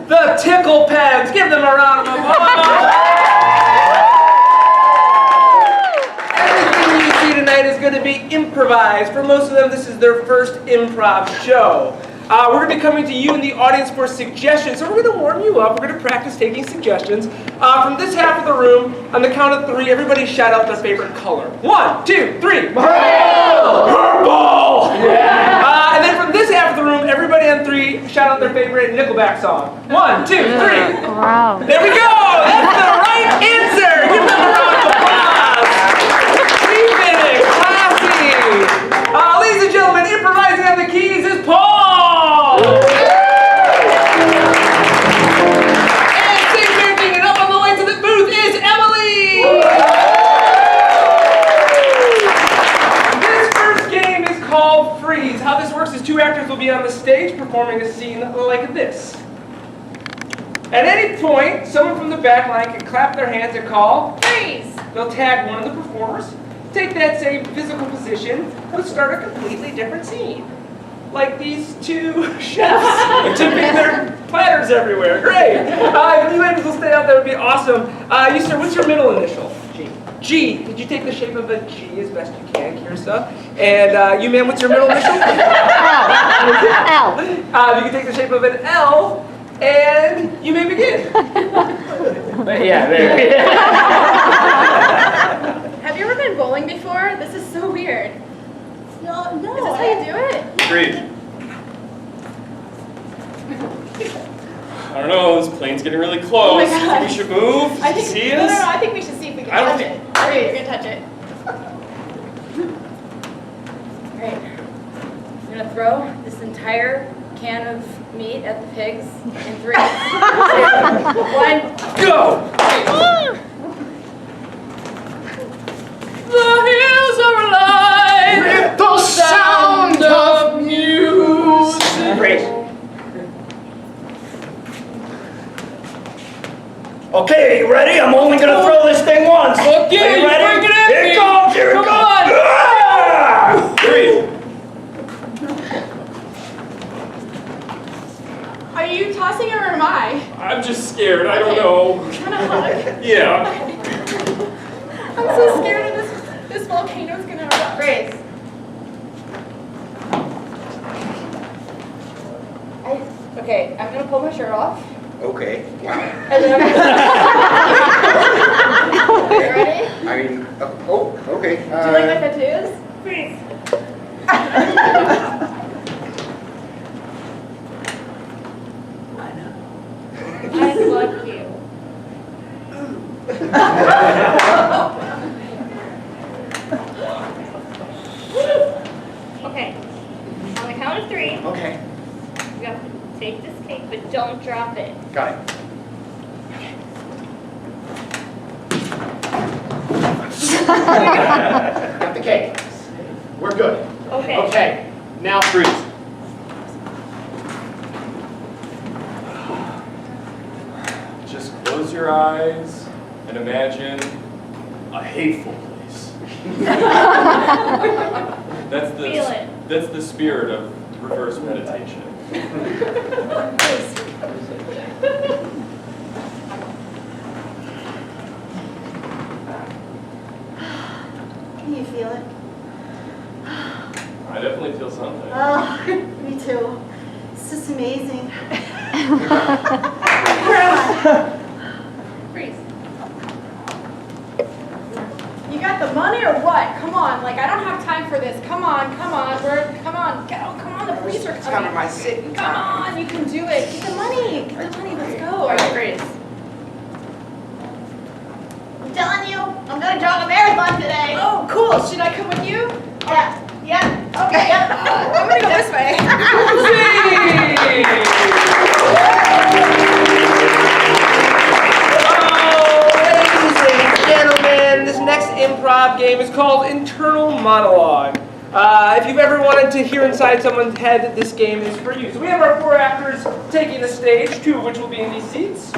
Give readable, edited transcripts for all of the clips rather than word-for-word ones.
the Tickle Pegs. Give them a round of applause. Everything you see tonight is going to be improvised. For most of them, this is their first improv show. We're going to be coming to you in the audience for suggestions. So we're going to warm you up. We're going to practice taking suggestions. From this half of the room, on the count of 3, everybody shout out their favorite color. 1, 2, 3. Purple! Yeah. And then from this half of the room, everybody on 3 shout out their favorite Nickelback song. 1, 2, 3. Wow. There we go! That's the right answer! Give them a round of applause! Keep it classy! Ladies and gentlemen, improvising on the keys is Paul! And same drinking and up on the way to the booth is Emily! This first game is called Freeze. How this works is 2 actors will be on the stage performing a scene like this. At any point, someone from the back line can clap their hands and call freeze. They'll tag one of the performers, take that same physical position, and start a completely different scene. Like these 2 chefs tipping their platters everywhere. Great. If you ladies will stay out, that would be awesome. You sir, what's your middle initial? G. G. Did you take the shape of a G as best you can, Kirsta? And you, ma'am, what's your middle initial? L. You can take the shape of an L. And you may begin. Yeah, there. Have you ever been bowling before? This is so weird. No. Is this how you do it? Agreed. I don't know, this plane's getting really close. Oh my God. Think we should move? I think, See no, us? I think we should see if we can I don't touch think- it. Okay, you're gonna touch it. Alright. I'm gonna throw this entire can of meat at the pigs in 3, 2, 1. Go! The hills are alive With the sound of music. Great. Okay, you ready? I'm only gonna throw this thing once. Okay, Are you ready? bring it at Here me. it comes, here it Come comes. on. Ah! 3. Are you tossing it or am I? I'm just scared, I don't know. Can I hug? Yeah. I'm so scared of this volcano's gonna erupt. Grace. Okay, I'm gonna pull my shirt off. Okay. And then I'm gonna... You ready? I mean, oh, okay. Do you like my tattoos? Please. I love you. Okay, on the count of 3, Okay, you have to take this cake, but don't drop it. got it. Got the cake. We're good. Okay. Okay, now freeze. Just close your eyes and imagine a hateful place. Feel it. That's the spirit of reverse meditation. Can you feel it? I definitely feel something. Oh, me too. It's just amazing. Where am I? Freeze. You got the money or what? Come on, like I don't have time for this. Come on, come on, come on, go, come on, the police are coming. my sitting Come on, you can do it. Get the money, let's go. All right, Grace. I'm telling you, I'm gonna jog a marathon today. Oh, cool. Should I come with you? Yeah. Okay. Yeah. I'm gonna go this way. Ladies and gentlemen, this next improv game is called Internal Monologue. If you've ever wanted to hear inside someone's head, this game is for you. So we have our 4 actors taking the stage, 2 of which will be in these seats.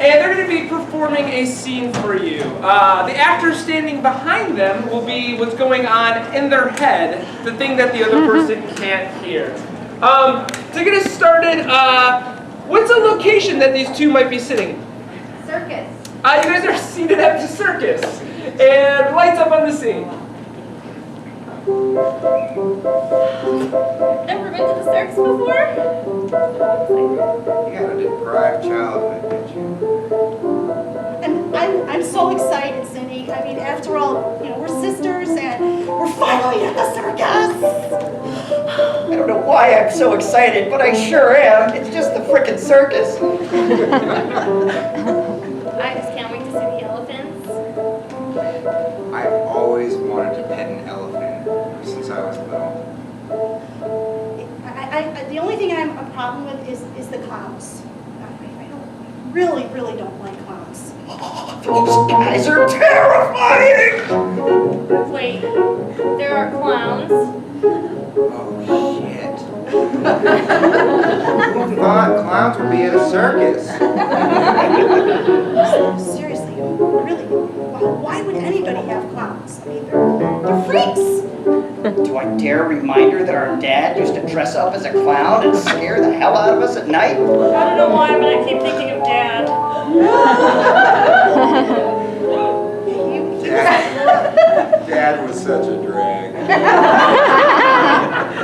And they're going to be performing a scene for you. The actor standing behind them will be what's going on in their head, the thing that the other person can't hear. To get us started, What's a location that these two might be sitting? Circus. You guys are seated at the circus. And lights up on the scene. Never been to the circus before? You had a deprived childhood, didn't you? I'm so excited, Cindy. I mean, after all, you know, we're sisters and we're finally at the circus. I don't know why I'm so excited, but I sure am. It's just the frickin' circus. I just can't wait to see the elephants. I've always wanted to pet an elephant since I was little. The only thing I'm a problem with is the clowns. I really don't like clowns. Those guys are terrifying! Wait, there are clowns? Oh, shit. Who thought clowns would be at a circus? Seriously, really, why would anybody have clowns? I mean, they're freaks. Do I dare remind her that our dad used to dress up as a clown and scare the hell out of us at night? I don't know why, but I keep thinking of Dad. Dad was such a drag.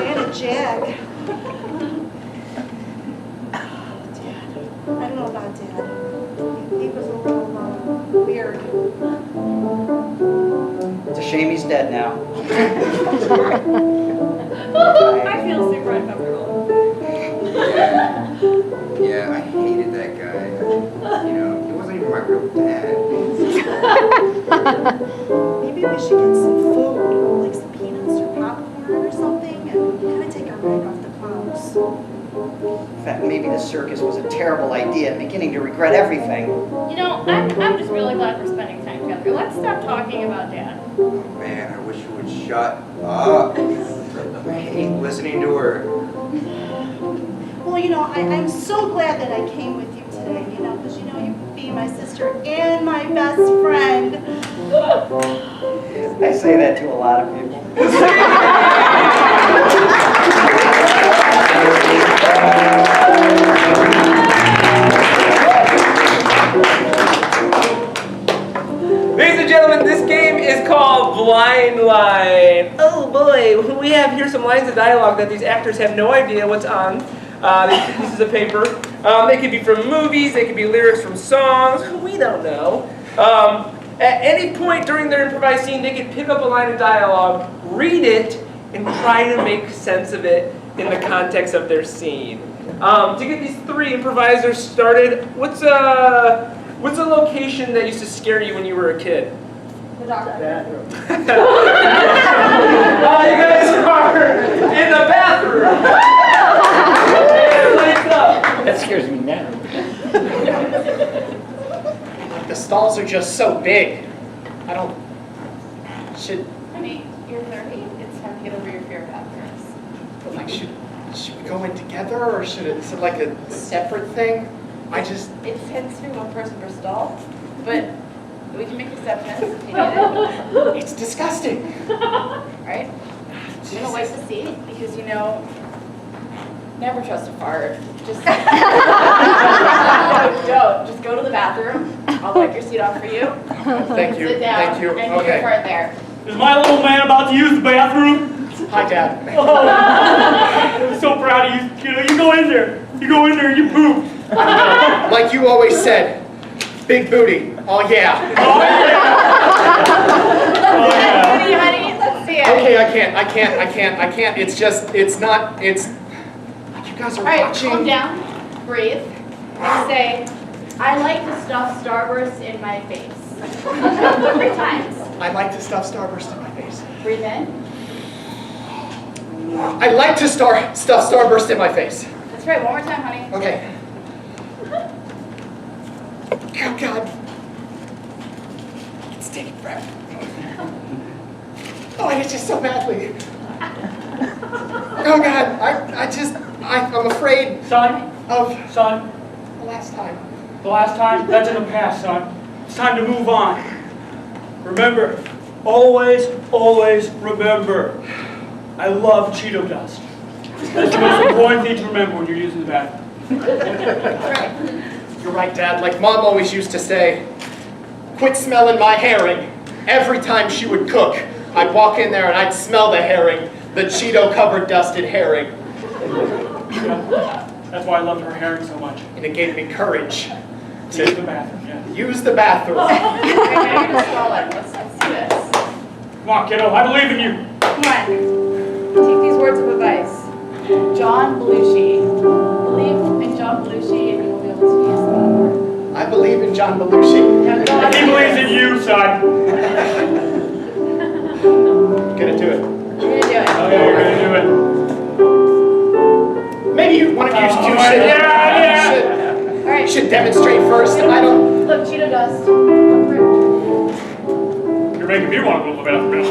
And a jag. Dad. I don't know about Dad. He was a little weird. It's a shame he's dead now. I feel super uncomfortable. Yeah, I hated that guy. You know, he wasn't even my real dad. Maybe we should get some food, like some peanuts or popcorn or something, and kind of take our mind off the clowns. In fact, maybe the circus was a terrible idea. I'm beginning to regret everything. You know, I'm just really glad we're spending time together. Let's stop talking about Dad. Oh man, I wish you would shut up. I hate listening to her. Well, you know, I'm so glad that I came with you today, you know, because, you know, you being my sister and my best friend. I say that to a lot of people. Ladies and gentlemen, this game is called Blind Line. Oh boy, we have here some lines of dialogue that these actors have no idea what's on these pieces of paper. They could be from movies, they could be lyrics from songs, we don't know. At any point during their improvised scene, they could pick up a line of dialogue, read it, and try to make sense of it in the context of their scene. To get these three improvisers started, what's a location that used to scare you when you were a kid? The doctor. Bathroom. You guys are in the bathroom. That scares me now. The stalls are just so big. I don't. Should Honey, you're 30. It's time to get over your fear of bathrooms. like should we go in together or is it like a separate thing? It tends to be one person per stall, but we can make exceptions if you need it. It's disgusting. Right? I'm gonna wipe the seat because you know, never trust a fart. Just no, don't. Just go to the bathroom. I'll wipe your seat off for you. Thank you. Sit down Thank you. and Okay. do your fart there. Is my little man about to use the bathroom? Hi, Dad. Oh, I'm so proud of you. You know, you go in there. You go in there and you poop. Like you always said, big booty. Oh yeah. Oh, yeah. Oh, yeah. Booty, honey. Let's see it. Okay, I can't. It's not. Like you guys are All right, watching. calm down. Breathe. And say, I like to stuff Starburst in my face. 3 times. I like to stuff Starburst in my face. Breathe in. I like to stuff Starburst in my face. That's right. One more time, honey. Okay. Oh God. It's taking forever. Oh, I itches so badly. Oh God, I'm afraid Son, of son, the last time. the last time, that's in the past, son. It's time to move on. Remember, always, always remember, I love Cheeto dust. That's the most important thing to remember when you're using the bathroom. You're right, Dad. Like Mom always used to say, quit smelling my herring. Every time she would cook, I'd walk in there and I'd smell the herring, the Cheeto-covered dusted herring. That's why I loved her herring so much. And it gave me courage To use the bathroom, yeah. use the bathroom. Let's see this. Come on, kiddo, I believe in you. Come on. Take these words of advice. John Belushi. Believe in John Belushi and you will be able to use them. I believe in John Belushi. He believes in you, son. Gonna do it. You're gonna do it. Oh, yeah, you're gonna do it. Maybe one of you two All right. should demonstrate first. I don't. Look, Cheeto dust. You're making me want to go to the bathroom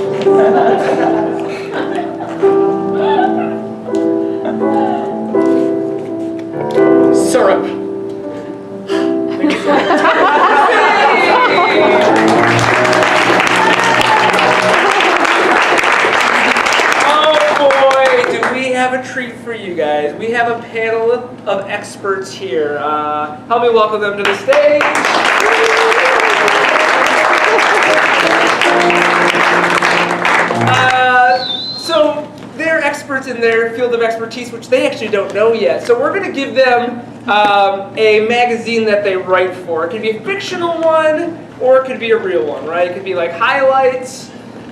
Syrup. Oh boy, do we have a treat for you guys. We have a panel of experts here. Help me welcome them to the stage. So they're experts in their field of expertise, which they actually don't know yet. So we're going to give them a magazine that they write for. It could be a fictional one, or it could be a real one, right? It could be like highlights,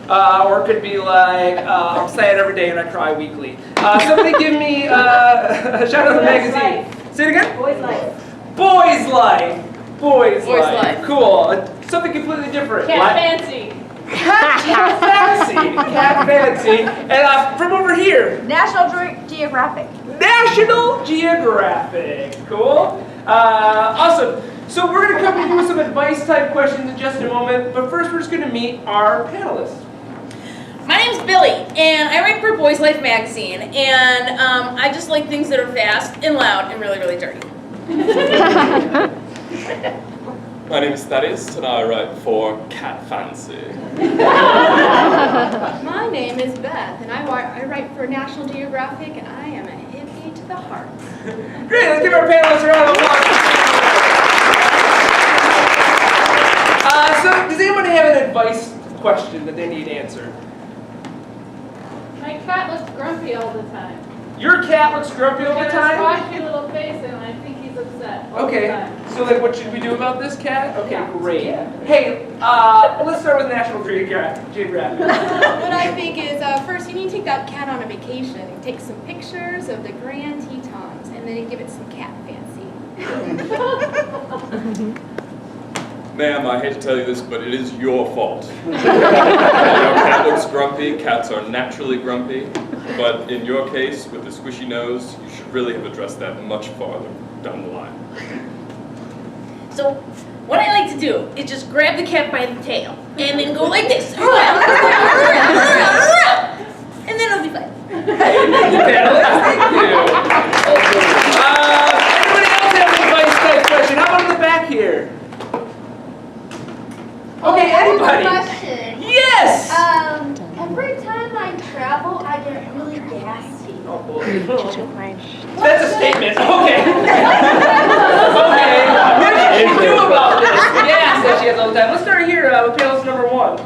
or it could be like I'm sad every day and I cry weekly. Somebody give me a shout out the magazine. Say it again. Boys Life. Boys Life. Boys Boys Life. Life. Cool. Something completely different. Cat Fancy. Cat Fancy. Cat Fancy. And from over here, National Geographic. National Geographic. Cool. Awesome. So we're going to come and do some advice type questions in just a moment. But first, we're just going to meet our panelists. My name's Billy, and I write for Boys Life magazine, and I just like things that are fast and loud and really, really dirty. My name is Thaddeus, and I write for Cat Fancy. My name is Beth, and I write for National Geographic, and I am a hippie to the heart. Great, let's give our panelists a round of applause. So, does anyone have an advice question that they need answered? My cat looks grumpy all the time. Your cat looks grumpy all the Got a time? scratchy little face and I think he's upset all the Okay, time. so like what should we do about this cat? Okay, Yeah. great. Hey, let's start with National Geographic. What I think is, first you need to take that cat on a vacation and take some pictures of the Grand Tetons and then give it some cat fancy. Ma'am, I hate to tell you this, but it is your fault. Your cat looks grumpy. Cats are naturally grumpy. But in your case, with the squishy nose, you should really have addressed that much farther down the line. So, what I like to do is just grab the cat by the tail, and then go like this. And then it'll be fine. Thank you, panelists. Thank you. Anybody else have an advice type question? How about in the back here? Okay, anybody? Question. Yes! Every time I travel, I get really gassy. Oh boy. That's a statement. Okay. Okay. What should she do about this? Yes, that she has all the time. Let's start here with panelist number 1.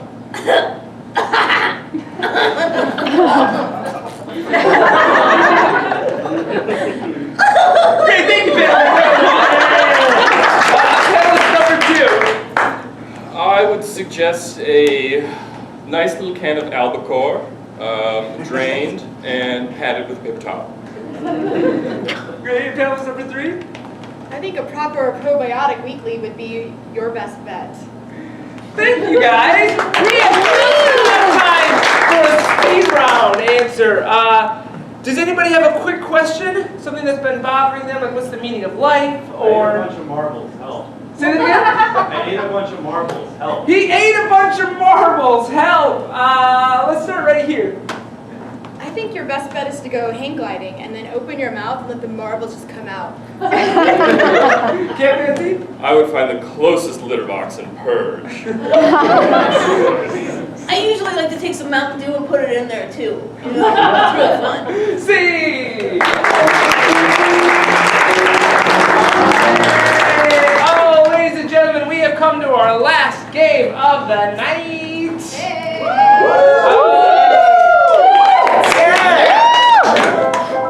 Great, thank you, panelist number 2. I would suggest a nice little can of albacore, drained and padded with a paper towel. Great, panelist number 3. I think a proper probiotic weekly would be your best bet. Thank you, guys. We have just enough time for a speed round answer. Does anybody have a quick question? Something that's been bothering them, like what's the meaning of life, or? I ate a bunch of marbles, help. Say it again? I ate a bunch of marbles, help. He ate a bunch of marbles, help! Let's start right here. I think your best bet is to go hang gliding and then open your mouth and let the marbles just come out. Can't Fancy? I would find the closest litter box and purge. I usually like to take some Mountain Dew and put it in there too. You know, it's really fun. See! come to our last game of the night.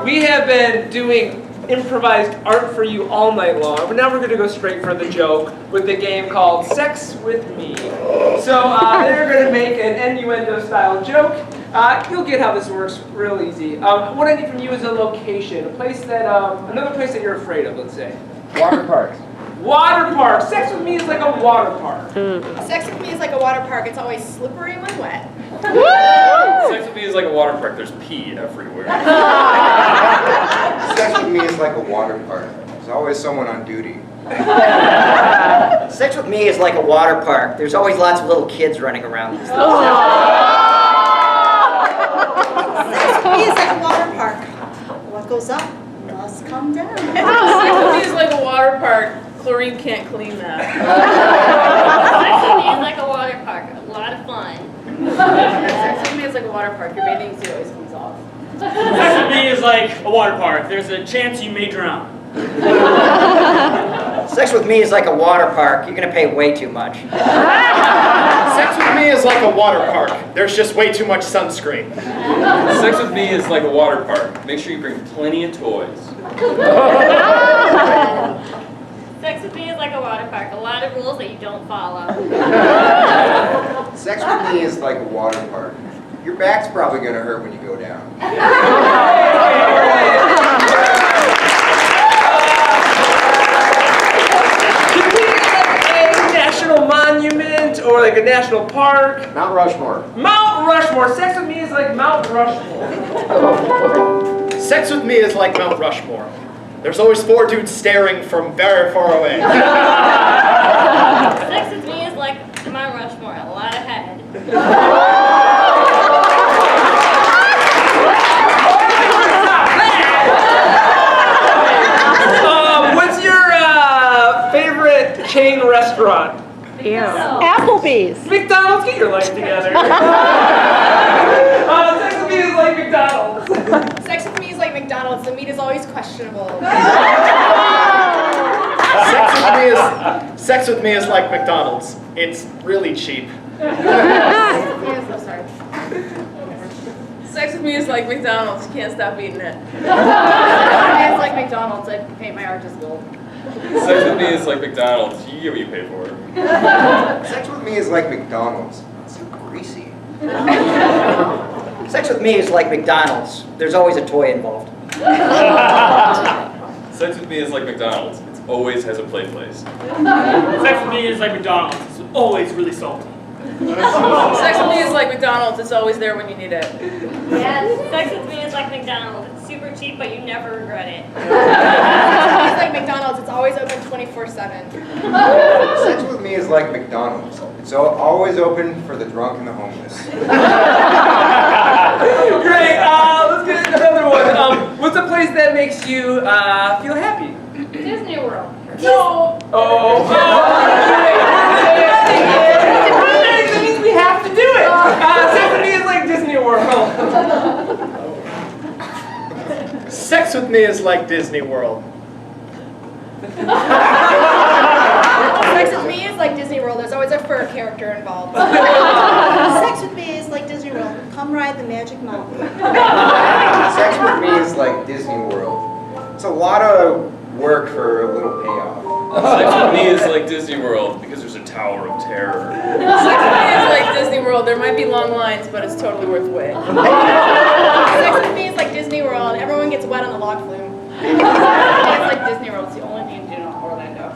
We have been doing improvised art for you all night long, but now we're going to go straight for the joke with the game called Sex With Me. So they're going to make an innuendo style joke. You'll get how this works real easy. What I need from you is a location, a place that, another place that you're afraid of, let's say. Water parks. Water park. Sex with me is like a water park. Sex with me is like a water park. It's always slippery when wet. Sex with me is like a water park. There's pee everywhere. Sex with me is like a water park. There's always someone on duty. Sex with me is like a water park. There's always lots of little kids running around. Sex with me is like a water park. What goes up must come down. Sex with me is like a water park. Chlorine can't clean that. Sex with me is like a water park. A lot of fun. Sex with me is like a water park. Your bathing suit always comes off. Sex with me is like a water park. There's a chance you may drown. Sex with me is like a water park. You're gonna pay way too much. Sex with me is like a water park. There's just way too much sunscreen. Sex with me is like a water park. Make sure you bring plenty of toys. Sex with me is like a water park. A lot of rules that you don't follow. Sex with me is like a water park. Your back's probably gonna hurt when you go down. National monument or like a national park. Mount Rushmore. Mount Rushmore. Sex with me is like Mount Rushmore. Sex with me is like Mount Rushmore. There's always 4 dudes staring from very far away. Sex with me is like Mount Rushmore. A lot of head. What's your favorite chain restaurant? Applebee's. McDonald's. Get your life together. Sex with me is like McDonald's. Sex with me is like McDonald's. The meat is always questionable. Sex with me is like McDonald's. It's really cheap. Sex with me is like McDonald's. You can't stop eating it. It's like McDonald's. I paint my arches gold. Sex with me is like McDonald's. You get what you pay for. Sex with me is like McDonald's. It's so greasy. Sex with me is like McDonald's. There's always a toy involved. Sex with me is like McDonald's. It always has a play place. Sex with me is like McDonald's. It's always really salty. Sex with me is like McDonald's. It's always there when you need it. Yes. Sex with me is like McDonald's. It's super cheap, but you never regret it. It's like McDonald's. It's always open 24/7. Sex with me is like McDonald's. It's always open for the drunk and the homeless. Great. Let's get another one. What's a place that makes you feel happy? Disney World. No. Oh. That means we have to do it. Sex with me is like Disney World. Sex with me is like Disney World. Sex with me is like Disney World. There's always a fur character involved. Sex with me is like Disney World. Come ride the Magic Mountain. Sex with me is like Disney World. It's a lot of work for a little payoff. Sex with me is like Disney World because there's a Tower of Terror. Sex with me is like Disney World. There might be long lines, but it's totally worth the wait. Sex with me is like Disney World. Everyone gets wet on the log flume. It's like Disney World. It's the only thing you do in Orlando.